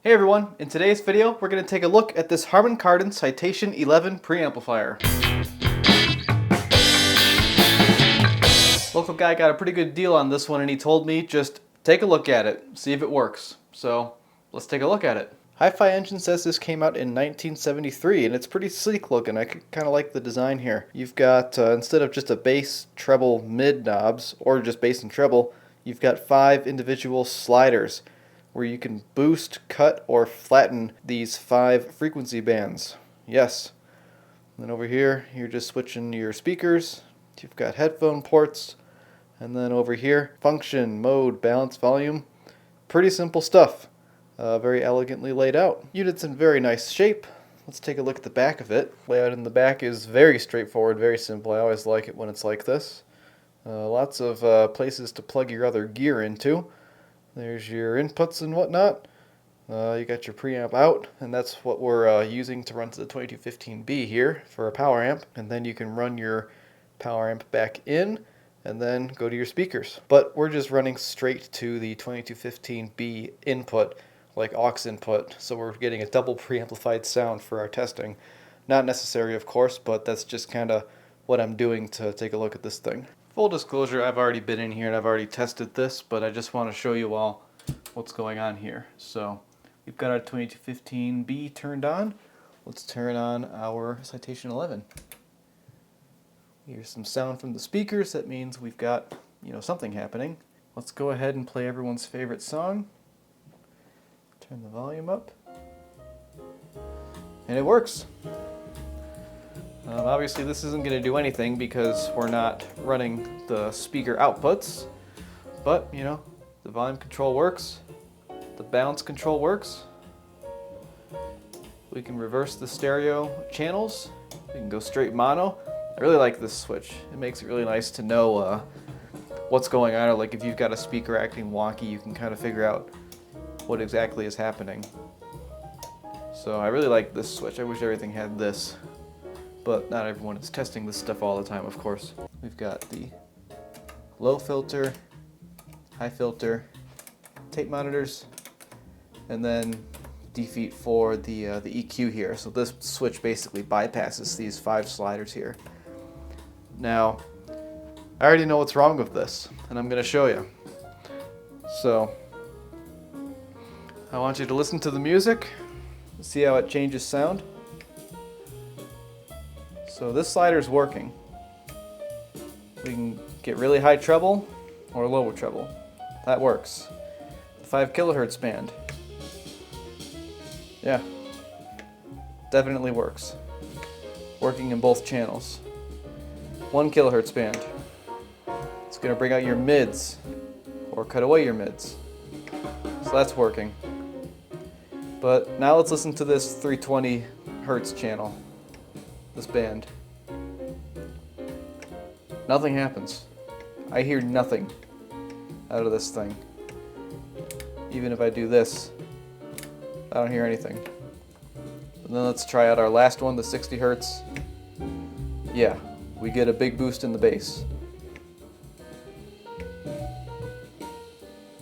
Hey everyone, in today's video we're going to take a look at this Harman Kardon Citation 11 preamplifier. Local guy got a pretty good deal on this one and he told me just take a look at it, see if it works. So let's take a look at it. Hi-Fi Engine says this came out in 1973 and it's pretty sleek looking. I kind of like the design here. You've got, instead of just a bass, treble, mid knobs, or just bass and treble, you've got 5 individual sliders where you can boost, cut, or flatten these 5 frequency bands. Yes. And then over here, you're just switching your speakers. You've got headphone ports. And then over here, function, mode, balance, volume. Pretty simple stuff. Very elegantly laid out. Unit's in very nice shape. Let's take a look at the back of it. Layout in the back is very straightforward, very simple. I always like it when it's like this. Lots of places to plug your other gear into. There's your inputs and whatnot. You got your preamp out, and that's what we're using to run to the 2215B here for a power amp. And then you can run your power amp back in and then go to your speakers. But we're just running straight to the 2215B input, like aux input, so we're getting a double preamplified sound for our testing. Not necessary, of course, but that's just kind of what I'm doing to take a look at this thing. Full disclosure, I've already been in here and I've already tested this, but I just want to show you all what's going on here. So we've got our 2215B turned on. Let's turn on our Citation 11. Here's some sound from the speakers. That means we've got, something happening. Let's go ahead and play everyone's favorite song. Turn the volume up. And it works. Obviously this isn't going to do anything because we're not running the speaker outputs, but the volume control works, the balance control works. We can reverse the stereo channels, we can go straight mono. I really like this switch. It makes it really nice to know what's going on, or like if you've got a speaker acting wonky, you can kind of figure out what exactly is happening. So I really like this switch. I wish everything had this. But not everyone is testing this stuff all the time, of course. We've got the low filter, high filter, tape monitors, and then defeat for the EQ here. So this switch basically bypasses these 5 sliders here. Now, I already know what's wrong with this, and I'm going to show you. So, I want you to listen to the music, see how it changes sound. So this slider is working. We can get really high treble or lower treble. That works. The 5 kilohertz band. Yeah, definitely works. Working in both channels. 1 kilohertz band. It's going to bring out your mids or cut away your mids. So that's working. But now let's listen to this 320 hertz channel. This band. Nothing happens. I hear nothing out of this thing. Even if I do this, I don't hear anything. And then let's try out our last one, the 60 hertz. Yeah, we get a big boost in the bass.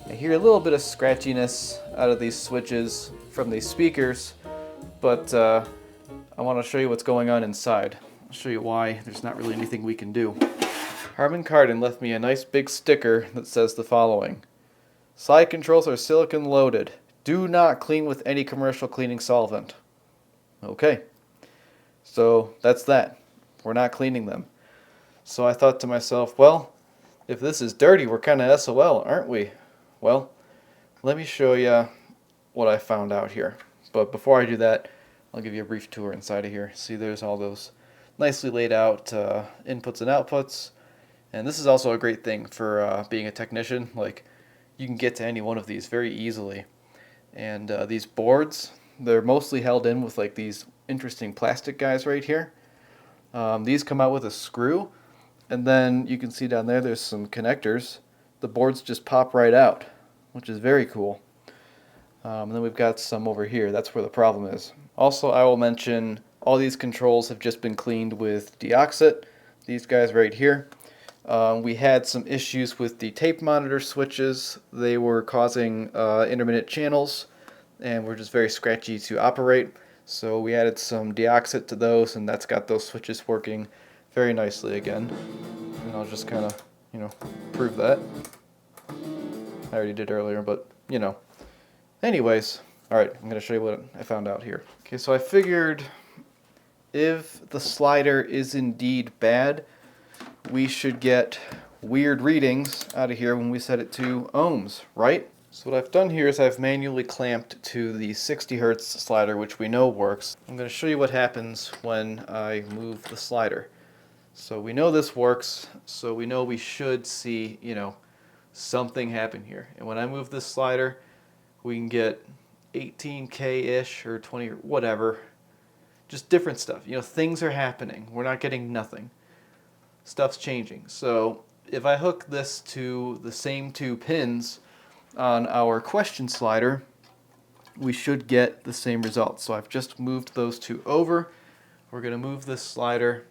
I hear a little bit of scratchiness out of these switches from these speakers, but I want to show you what's going on inside. I'll show you why there's not really anything we can do. Harman Kardon left me a nice big sticker that says the following. Slide controls are silicone loaded. Do not clean with any commercial cleaning solvent. Okay, so that's that. We're not cleaning them. So I thought to myself, well, if this is dirty, we're kind of SOL, aren't we? Well, let me show you what I found out here. But before I do that, I'll give you a brief tour inside of here. See, there's all those nicely laid out inputs and outputs. And this is also a great thing for being a technician. Like, you can get to any one of these very easily. And these boards, they're mostly held in with like these interesting plastic guys right here. These come out with a screw. And then you can see down there, there's some connectors. The boards just pop right out, which is very cool. And then we've got some over here. That's where the problem is. Also, I will mention all these controls have just been cleaned with deoxit. These guys right here. We had some issues with the tape monitor switches. They were causing intermittent channels. and were just very scratchy to operate. So we added some deoxit to those, and that's got those switches working very nicely again. And I'll just kind of, prove that. I already did earlier, but, Anyways, alright, I'm going to show you what I found out here. Okay, so I figured if the slider is indeed bad, we should get weird readings out of here when we set it to ohms, right? So what I've done here is I've manually clamped to the 60 Hertz slider, which we know works. I'm going to show you what happens when I move the slider. So we know this works, so we know we should see, something happen here. And when I move this slider, we can get 18K-ish or 20 or whatever. Just different stuff. Things are happening. We're not getting nothing. Stuff's changing. So if I hook this to the same two pins on our question slider, we should get the same result. So I've just moved those two over. We're going to move this slider,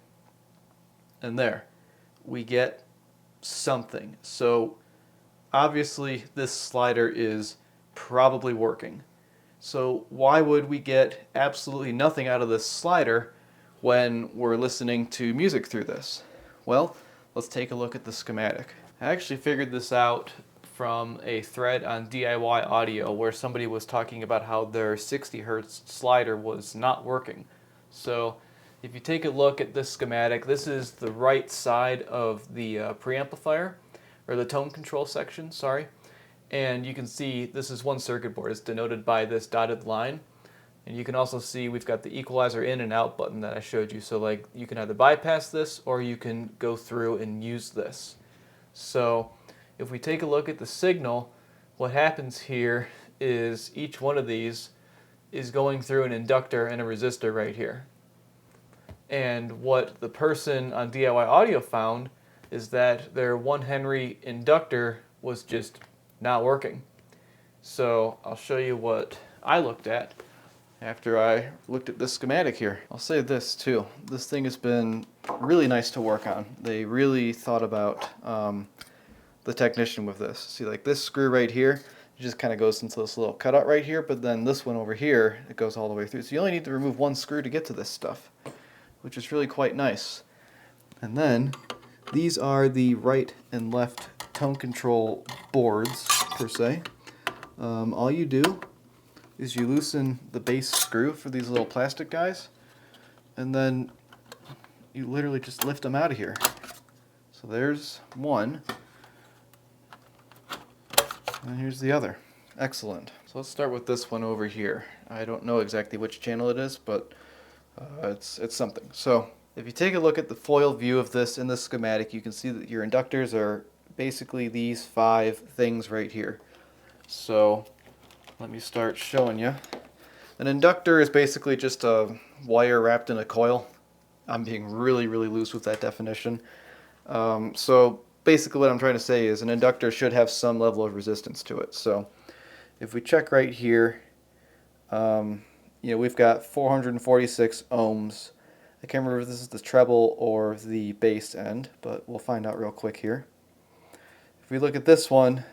and there. We get something. So obviously this slider is probably working. So why would we get absolutely nothing out of this slider when we're listening to music through this? Well, let's take a look at the schematic. I actually figured this out from a thread on DIY Audio where somebody was talking about how their 60 Hertz slider was not working. So if you take a look at this schematic, this is the right side of the preamplifier, or the tone control section, sorry. And you can see this is one circuit board. It's denoted by this dotted line. And you can also see we've got the equalizer in and out button that I showed you. So like you can either bypass this or you can go through and use this. So if we take a look at the signal, what happens here is each one of these is going through an inductor and a resistor right here. And what the person on DIY Audio found is that their 1 Henry inductor was just not working. So I'll show you what I looked at after I looked at this schematic here. I'll say this too. This thing has been really nice to work on. They really thought about the technician with this. See, like this screw right here, it just kind of goes into this little cutout right here, but then this one over here, it goes all the way through. So you only need to remove one screw to get to this stuff, which is really quite nice. And then these are the right and left tone control boards, per se. All you do is you loosen the base screw for these little plastic guys, and then you literally just lift them out of here. So there's one, and here's the other. Excellent. So let's start with this one over here. I don't know exactly which channel it is, but it's something. So if you take a look at the foil view of this in the schematic, you can see that your inductors are basically these 5 things right here. So let me start showing you. An inductor is basically just a wire wrapped in a coil. I'm being really, really loose with that definition. So basically what I'm trying to say is an inductor should have some level of resistance to it. So if we check right here, we've got 446 ohms. I can't remember if this is the treble or the bass end, but we'll find out real quick here. If we look at this one,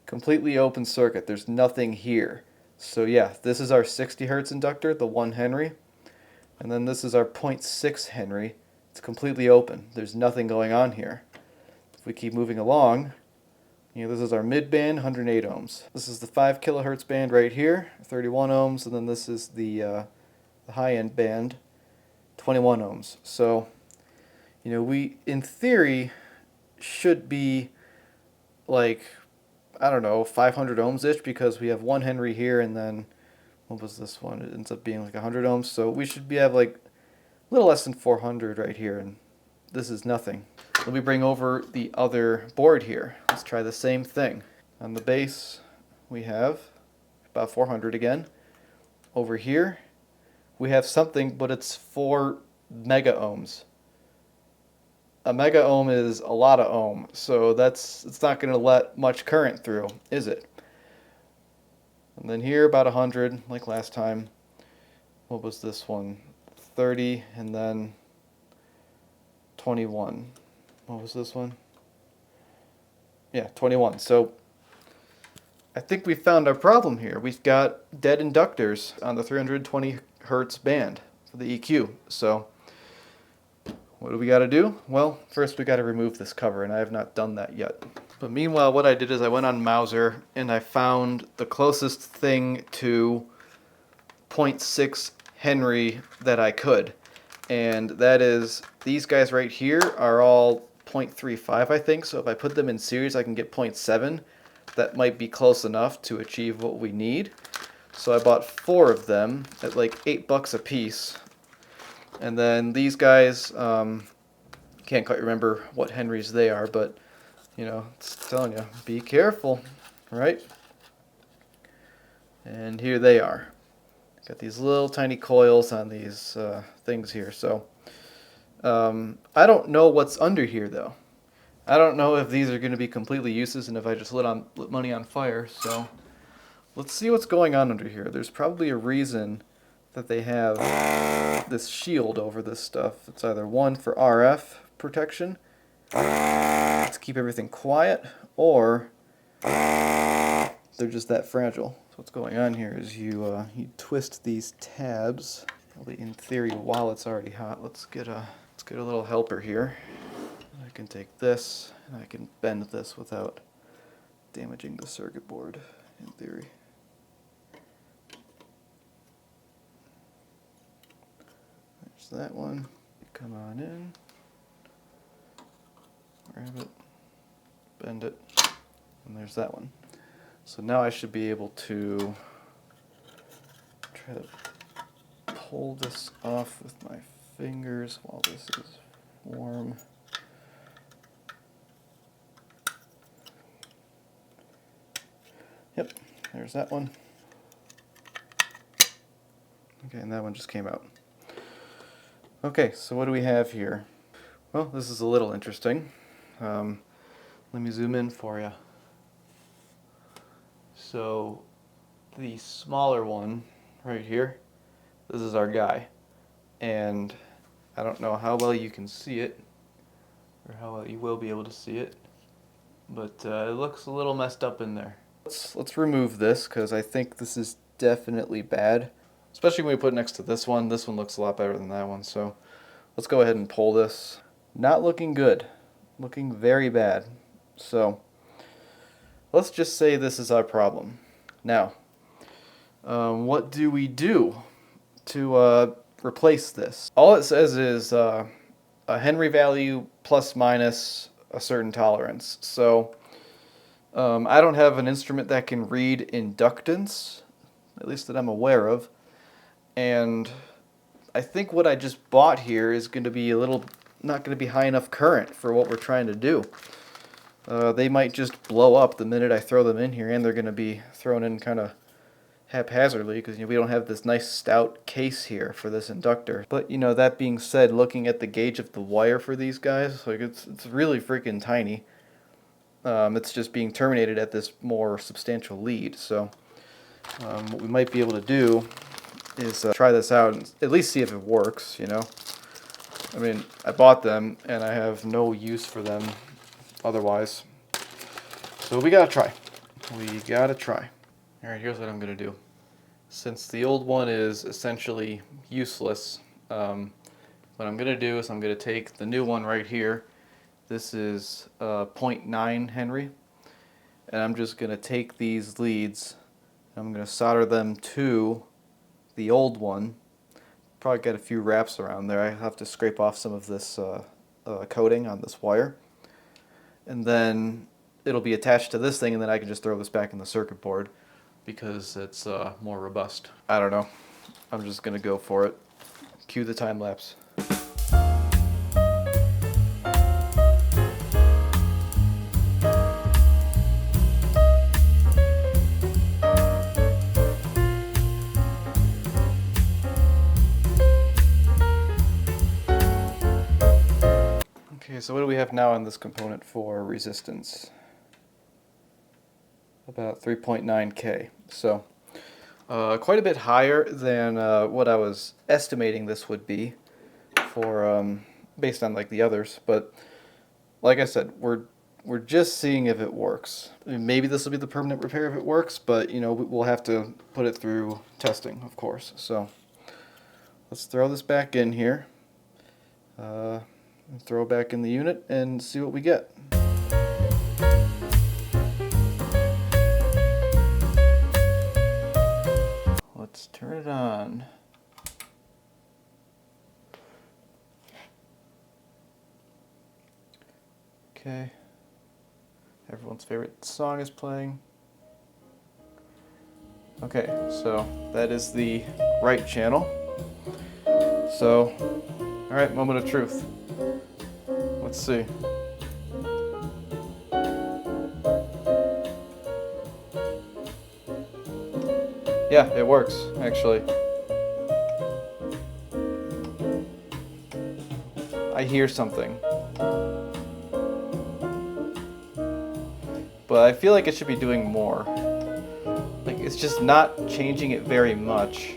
completely open circuit. There's nothing here. So yeah, this is our 60 Hertz inductor, the 1 Henry. And then this is our 0.6 Henry. It's completely open. There's nothing going on here. If we keep moving along, this is our mid band, 108 ohms. This is the 5 kilohertz band right here, 31 ohms. And then this is the high end band, 21 ohms. So, we, in theory, should be like, I don't know, 500 ohms-ish, because we have 1 Henry here, and then, what was this one? It ends up being like 100 ohms, so we should have like a little less than 400 right here, and this is nothing. Let me bring over the other board here. Let's try the same thing. On the base, we have about 400 again. Over here, we have something, but it's 4 mega ohms. A mega ohm is a lot of ohm, so it's not going to let much current through, is it? And then here about 100, like last time. What was this one? 30, and then 21. What was this one? Yeah, 21. So I think we found our problem here. We've got dead inductors on the 320 hertz band for the EQ. So what do we got to do? Well, first we got to remove this cover, and I have not done that yet. But meanwhile, what I did is I went on Mauser and I found the closest thing to 0.6 Henry that I could. And that is, these guys right here are all 0.35, I think. So if I put them in series, I can get 0.7. That might be close enough to achieve what we need. So I bought 4 of them at like $8 a piece. And then these guys, can't quite remember what Henrys they are, but you know, it's telling you, be careful, right? And here they are. Got these little tiny coils on these things here. So I don't know what's under here though. I don't know if these are going to be completely useless and if I just lit money on fire. So let's see what's going on under here. There's probably a reason that they have this shield over this stuff. It's either one for RF protection, to keep everything quiet, or they're just that fragile. So what's going on here is you twist these tabs. Probably in theory while it's already hot. Let's get a little helper here. I can take this and I can bend this without damaging the circuit board, in theory. There's that one. Come on in. Grab it. Bend it. And there's that one. So now I should be able to try to pull this off with my fingers while this is warm. Yep, there's that one. Okay, and that one just came out. Okay, so what do we have here? Well, this is a little interesting. Let me zoom in for you. So, the smaller one right here, this is our guy. And I don't know how well you can see it, or how well you will be able to see it, but it looks a little messed up in there. Let's remove this, because I think this is definitely bad. Especially when we put it next to this one. This one looks a lot better than that one, so let's go ahead and pull this. Not looking good. Looking very bad. So, let's just say this is our problem. Now, what do we do to replace this? All it says is a Henry value plus minus a certain tolerance. So, I don't have an instrument that can read inductance, at least that I'm aware of. And I think what I just bought here is going to be not going to be high enough current for what we're trying to do. They might just blow up the minute I throw them in here, and they're going to be thrown in kind of haphazardly because we don't have this nice stout case here for this inductor. But that being said, looking at the gauge of the wire for these guys, like it's really freaking tiny. It's just being terminated at this more substantial lead. So what we might be able to do is try this out and at least see if it works. I mean, I bought them and I have no use for them otherwise. So we gotta try. Alright, here's what I'm gonna do. Since the old one is essentially useless, what I'm gonna do is I'm gonna take the new one right here. This is 0.9 Henry. And I'm just gonna take these leads and I'm gonna solder them to the old one. Probably got a few wraps around there. I have to scrape off some of this coating on this wire. And then it'll be attached to this thing, and then I can just throw this back in the circuit board because it's more robust. I don't know. I'm just going to go for it. Cue the time lapse. Okay, so what do we have now on this component for resistance? About 3.9K. So quite a bit higher than what I was estimating this would be for based on like the others. But like I said, we're we're just seeing if it works. I mean, maybe this will be the permanent repair if it works, but you know, we'll have to put it through testing, of course. So let's throw this back in here, throw it back in the unit and see what we get. Let's turn it on. Okay. Everyone's favorite song is playing. Okay, so that is the right channel. So, alright, moment of truth. Let's see. Yeah, it works, actually. I hear something. But I feel like it should be doing more. Like, it's just not changing it very much.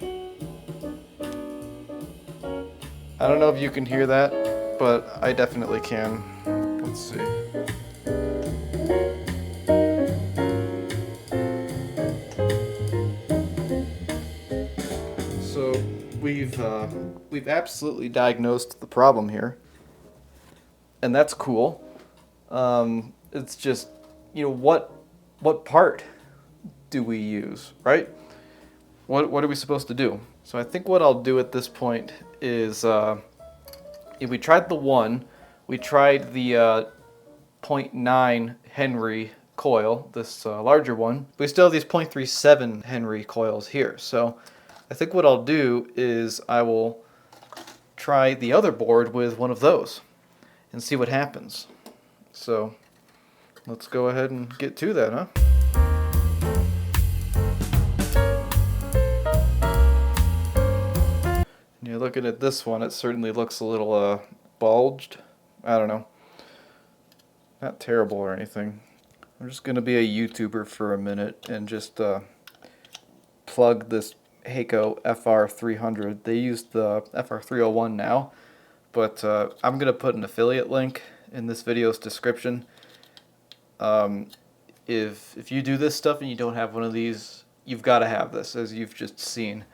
I don't know if you can hear that, but I definitely can. Let's see. So we've absolutely diagnosed the problem here, and that's cool. It's just, you know, what part do we use, right? What are we supposed to do? So I think what I'll do at this point is, if we tried the 1, we tried the 0.9 Henry coil, this larger one. We still have these 0.37 Henry coils here. So I think what I'll do is I will try the other board with one of those and see what happens. So let's go ahead and get to that, huh? You're looking at this one, it certainly looks a little bulged. I don't know. Not terrible or anything. I'm just going to be a YouTuber for a minute and just plug this Heiko FR300. They use the FR301 now, but I'm going to put an affiliate link in this video's description. If you do this stuff and you don't have one of these, you've got to have this, as you've just seen.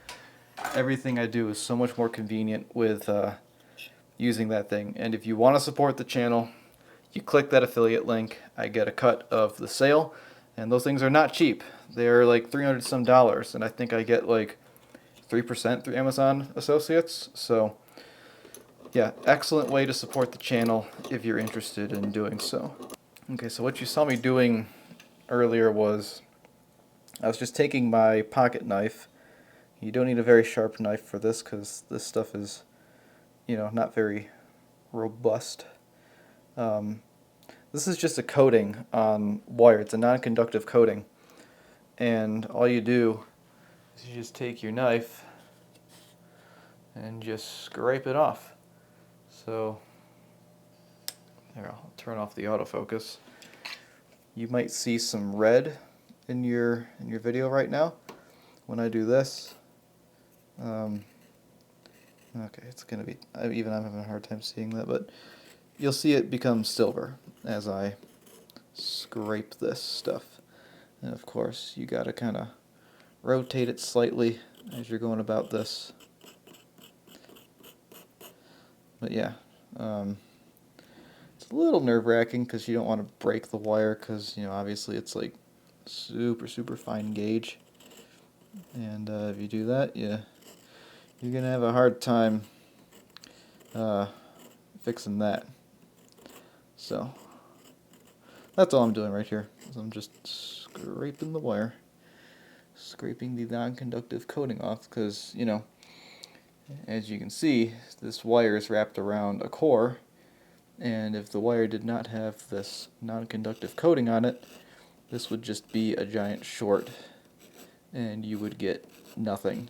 Everything I do is so much more convenient with using that thing. And if you want to support the channel, you click that affiliate link. I get a cut of the sale, and those things are not cheap. They're like $300 some, and I think I get like 3% through Amazon Associates. So yeah, excellent way to support the channel if you're interested in doing so. Okay, so what you saw me doing earlier was I was just taking my pocket knife. You don't need a very sharp knife for this because this stuff is, you know, not very robust. This is just a coating on wire. It's a non-conductive coating. And all you do is you just take your knife and just scrape it off. So, there, I'll turn off the autofocus. You might see some red in your video right now when I do this. Okay, it's gonna be, even I'm having a hard time seeing that, but you'll see it become silver as I scrape this stuff. And of course, you gotta kind of rotate it slightly as you're going about this. But yeah, it's a little nerve-wracking because you don't want to break the wire because, you know, obviously it's like super fine gauge. And if you do that, you're going to have a hard time fixing that. So that's all I'm doing right here. I'm just scraping the wire, scraping the non-conductive coating off because, you know, as you can see, this wire is wrapped around a core, and if the wire did not have this non-conductive coating on it, this would just be a giant short, and you would get nothing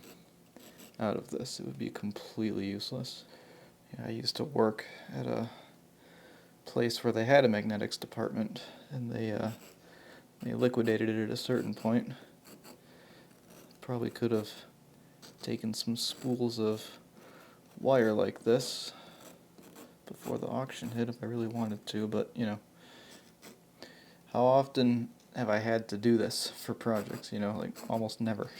out of this. It would be completely useless. Yeah, I used to work at a place where they had a magnetics department, and they liquidated it at a certain point. Probably could have taken some spools of wire like this before the auction hit if I really wanted to, but you know, How often have I had to do this for projects? You know, like almost never.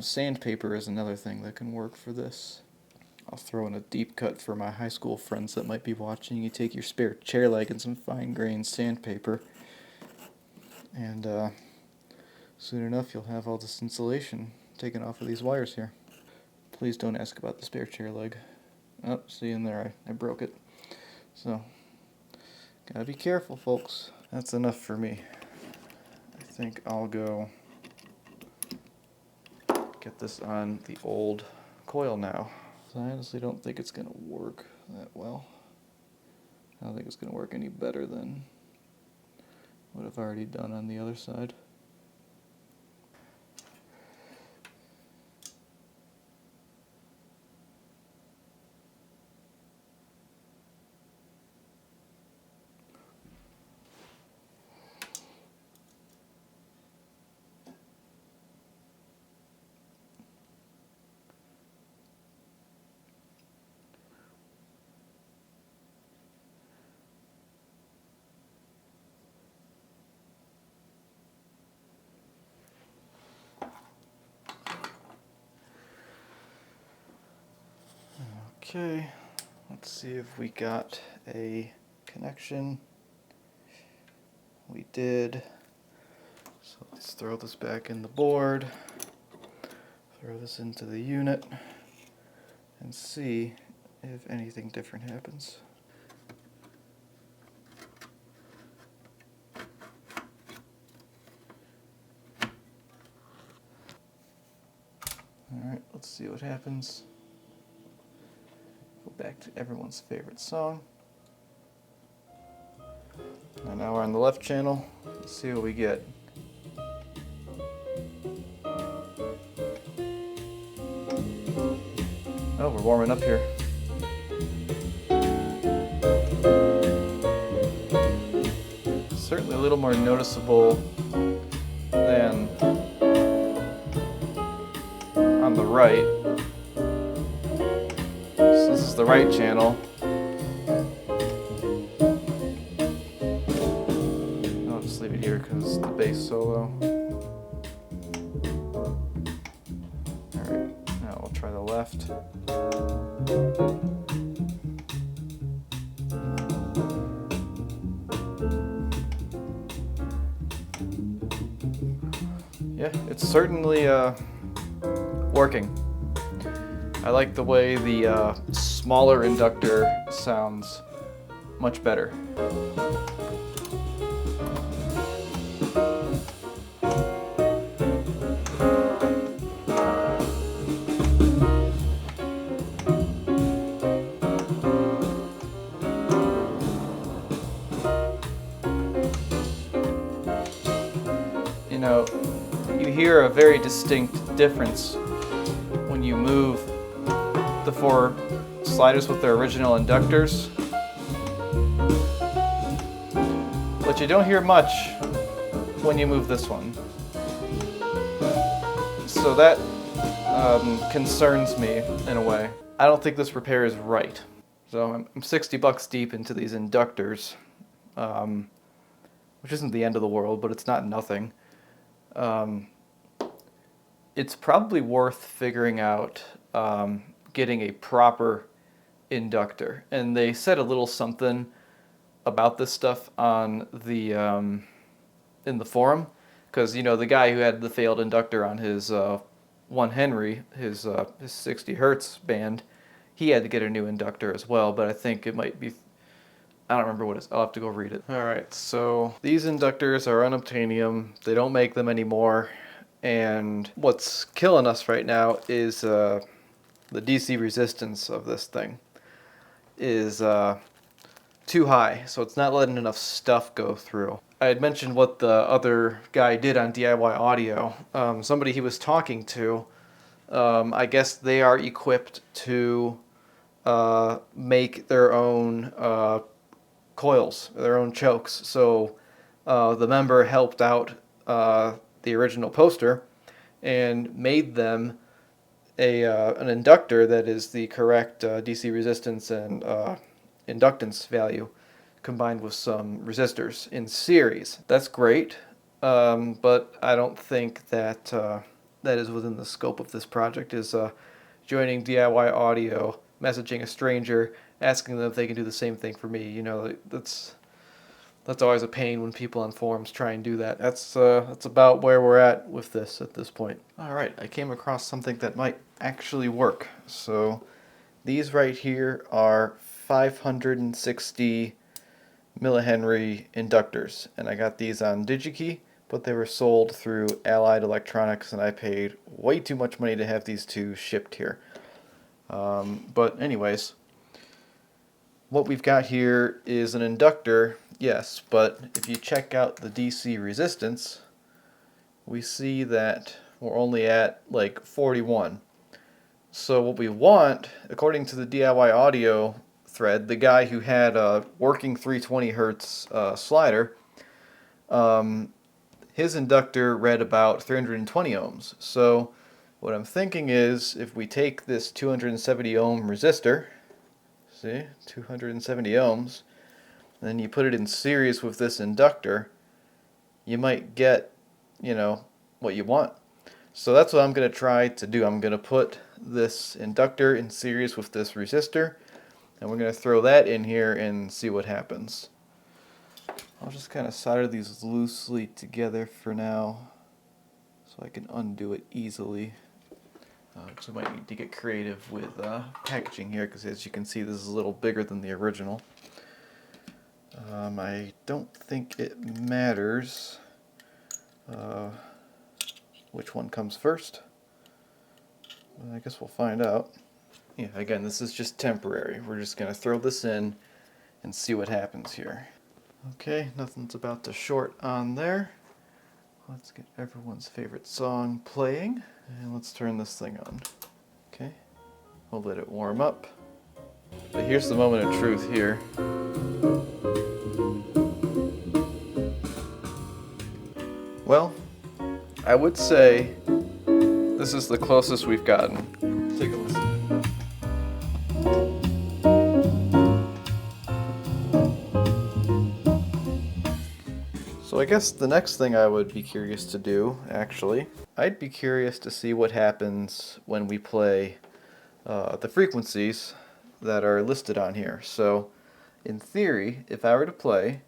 Sandpaper is another thing that can work for this. I'll throw in a deep cut for my high school friends that might be watching. You take your spare chair leg and some fine grained sandpaper, and soon enough you'll have all this insulation taken off of these wires here. Please don't ask about the spare chair leg. Oh, see in there, I broke it. So, gotta be careful, folks. That's enough for me. I think I'll go get this on the old coil now. I honestly don't think it's going to work that well. I don't think it's going to work any better than what I've already done on the other side. Okay, let's see if we got a connection. We did. So let's throw this back in the board, throw this into the unit, and see if anything different happens. Alright, let's see what happens. Go back to everyone's favorite song. And now we're on the left channel. Let's see what we get. Oh, we're warming up here. Certainly a little more noticeable than on the right. So this is the right channel. I'll just leave it here because the bass is so low. Alright, now we'll try the left. Yeah, it's certainly working. I like the way the smaller inductor sounds much better. You know, you hear a very distinct difference when you move the four sliders with their original inductors, but you don't hear much when you move this one. So that concerns me in a way. I don't think this repair is right. So I'm $60 deep into these inductors, which isn't the end of the world, but it's not nothing. It's probably worth figuring out getting a proper inductor. And they said a little something about this stuff on the in the forum, because you know the guy who had the failed inductor on his 1 Henry, his 60 Hertz band, he had to get a new inductor as well. But I think it might be, I don't remember what it is. I'll have to go read it. All right, so these inductors are unobtainium. They don't make them anymore. And what's killing us right now is the DC resistance of this thing is too high, so it's not letting enough stuff go through. I had mentioned what the other guy did on DIY audio. Somebody he was talking to, I guess they are equipped to make their own coils, their own chokes. So the member helped out the original poster and made them an inductor that is the correct DC resistance and inductance value, combined with some resistors in series. That's great, but I don't think that that is within the scope of this project, is joining DIY audio, messaging a stranger, asking them if they can do the same thing for me. You know, that's always a pain when people on forums try and do that. That's about where we're at with this at this point. All right, I came across something that might actually work. So these right here are 560 millihenry inductors, and I got these on DigiKey, but they were sold through Allied Electronics, and I paid way too much money to have these two shipped here. But anyways, what we've got here is an inductor, yes, but if you check out the DC resistance, we see that we're only at like 41. So what we want, according to the DIY audio thread, the guy who had a working 320 hertz slider, his inductor read about 320 ohms. So what I'm thinking is, if we take this 270 ohm resistor, see, 270 ohms, and then you put it in series with this inductor, you might get, you know, what you want. So that's what I'm going to try to do. I'm going to put this inductor in series with this resistor, and we're going to throw that in here and see what happens. I'll just kind of solder these loosely together for now so I can undo it easily. Because we might need to get creative with packaging here, because as you can see, this is a little bigger than the original. I don't think it matters which one comes first. I guess we'll find out. Yeah, again, this is just temporary. We're just going to throw this in and see what happens here. Okay, nothing's about to short on there. Let's get everyone's favorite song playing, and let's turn this thing on. Okay, we'll let it warm up. But here's the moment of truth here. Well, I would say this is the closest we've gotten. Take a listen. So I guess the next thing I would be curious to do, actually, I'd be curious to see what happens when we play the frequencies that are listed on here. So in theory, if I were to play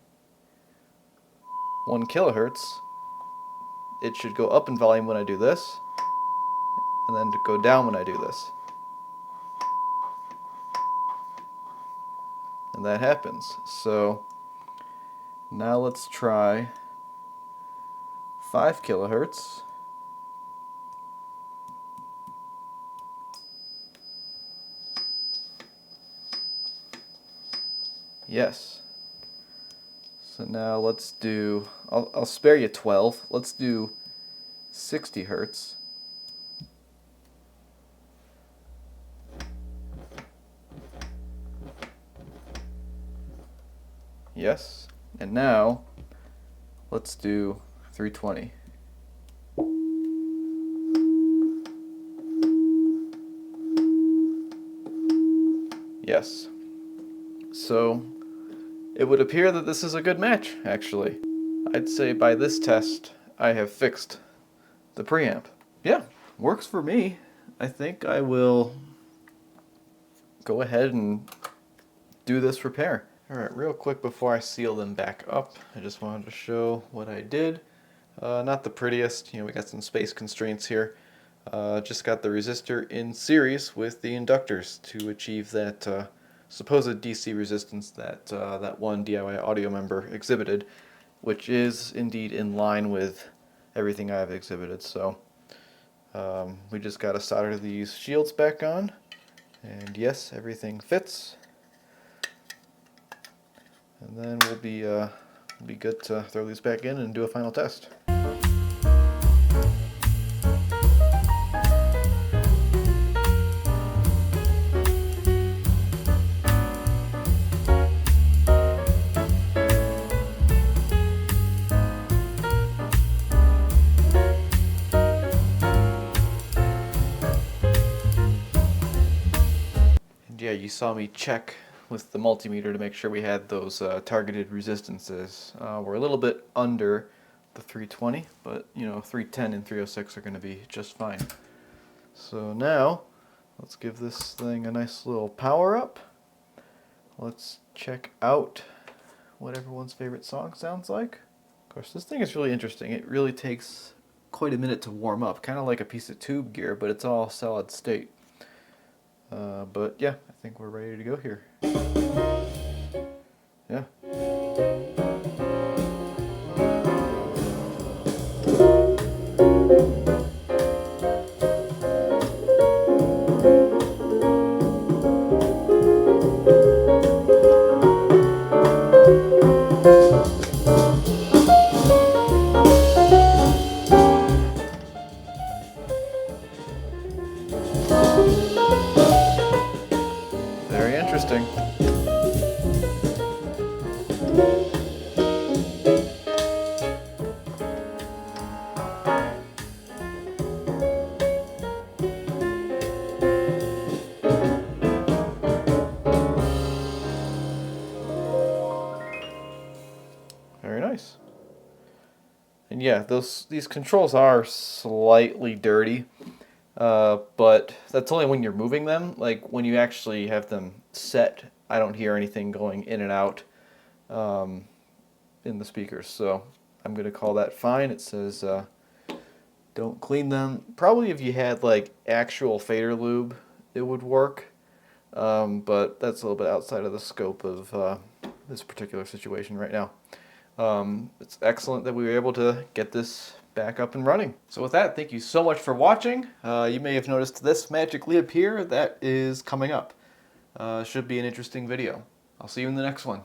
1 kilohertz, it should go up in volume when I do this, and then to go down when I do this. And that happens. So now let's try 5 kilohertz. Yes. So now let's do, I'll spare you 12. Let's do 60 hertz. Yes. And now let's do 320. Yes. So it would appear that this is a good match, actually. I'd say by this test, I have fixed the preamp. Yeah, works for me. I think I will go ahead and do this repair. Alright, real quick before I seal them back up, I just wanted to show what I did. Not the prettiest, you know, we got some space constraints here. Just got the resistor in series with the inductors to achieve that supposed DC resistance that that one DIY audio member exhibited, which is indeed in line with everything I've exhibited. So we just got to solder these shields back on, and yes, everything fits. And then we'll be good to throw these back in and do a final test. Yeah, you saw me check with the multimeter to make sure we had those targeted resistances. We're a little bit under the 320, but you know, 310 and 306 are going to be just fine. So now, let's give this thing a nice little power up. Let's check out what everyone's favorite song sounds like. Of course, this thing is really interesting. It really takes quite a minute to warm up, kind of like a piece of tube gear, but it's all solid state. But yeah, I think we're ready to go here. Yeah. Very interesting. Very nice. And yeah, these controls are slightly dirty, but that's only when you're moving them. Like when you actually have them set, I don't hear anything going in and out in the speakers. So I'm going to call that fine. It says don't clean them. Probably if you had like actual fader lube, it would work. But that's a little bit outside of the scope of this particular situation right now. It's excellent that we were able to get this back up and running. So with that, thank you so much for watching. You may have noticed this magic lead up here that is coming up. Should be an interesting video. I'll see you in the next one.